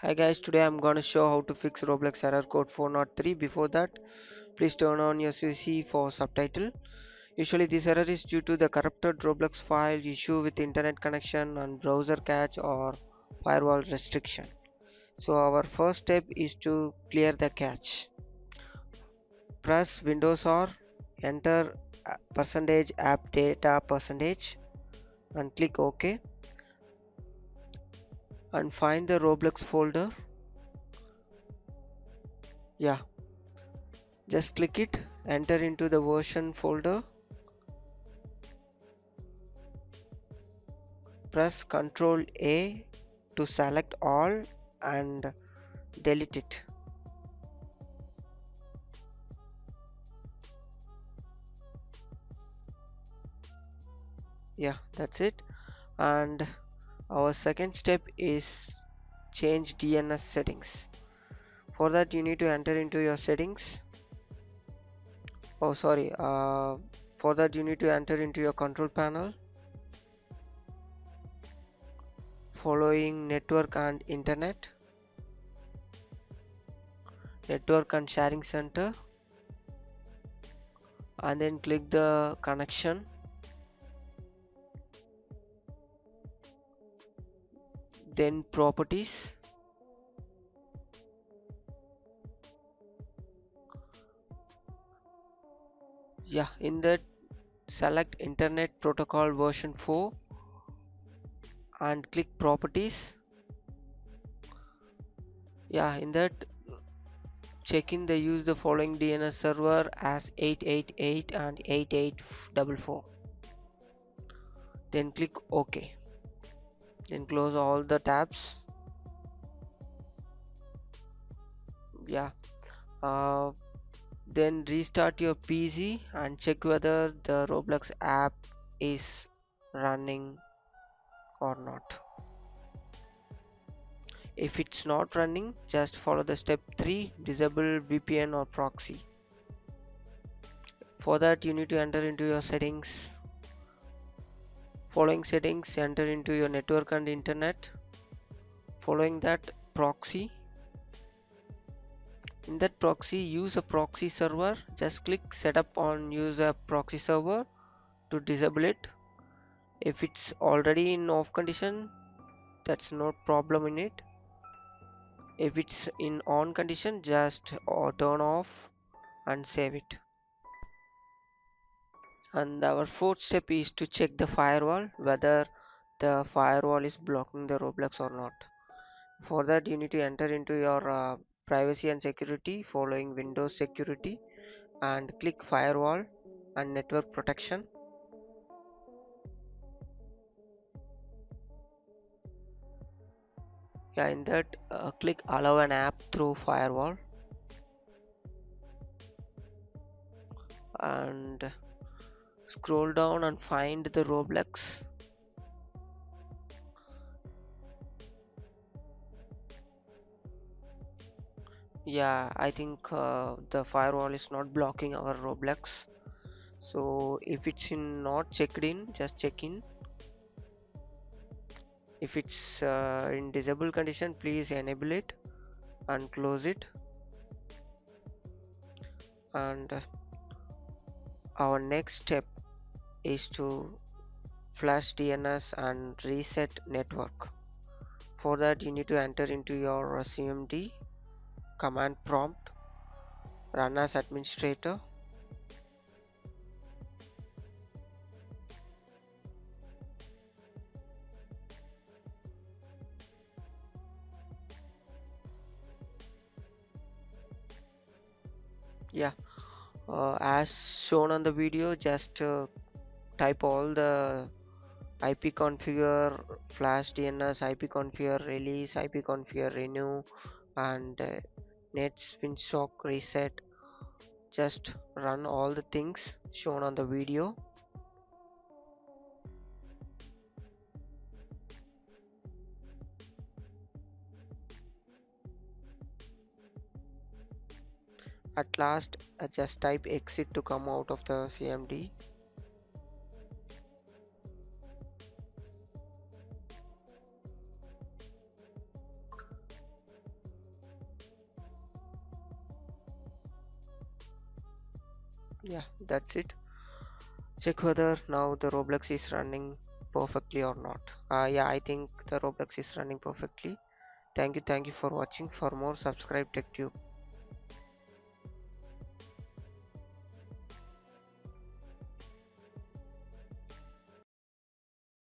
Hi guys, today I'm gonna show how to fix Roblox error code 403. Before that, please turn on your CC for subtitle. Usually this error is due to the corrupted Roblox file, issue with internet connection and browser cache or firewall restriction. So our first step is to clear the cache. Press Windows or enter percentage app data percentage and click OK and find the Roblox folder. Yeah, just click it, enter into the version folder. Press Ctrl A to select all and delete it. Yeah, that's it. And our second step is change DNS settings. For that you need to enter into your settings. Oh sorry, for that you need to enter into your control panel, following network and internet, network and sharing center, and then click the connection. Then properties. Yeah, in that select internet protocol version 4 and click properties. Yeah, in that check in they use the following DNS server as 888 and 8844. Then click OK. Then close all the tabs. Yeah, uh, then restart your PC and check whether the Roblox app is running or not. If it's not running, just follow the step 3, disable VPN or proxy. For that you need to enter into your settings. Following settings, enter into your network and internet. Following that, proxy. In that proxy, use a proxy server. Just click setup on use a proxy server to disable it. If it's already in off condition, that's no problem in it. If it's in on condition, just turn off and save it. And our fourth step is to check the firewall, whether the firewall is blocking the Roblox or not. For that you need to enter into your privacy and security, following Windows security, and click firewall and network protection. Yeah, in that click allow an app through firewall and scroll down and find the Roblox. Yeah, I think the firewall is not blocking our Roblox. So if it's in not checked in, just check in. If it's in disable condition, please enable it and close it. And our next step is to flash DNS and reset network. For that you need to enter into your CMD command prompt, run as administrator. Yeah, as shown on the video, just type all the IP configure, flash DNS, IP configure, release, IP configure, renew, and net spin shock reset. Just run all the things shown on the video. At last, just type exit to come out of the CMD. Yeah, that's it. Check whether now the Roblox is running perfectly or not. Yeah, I think the Roblox is running perfectly. Thank you for watching. For more, subscribe TechTube.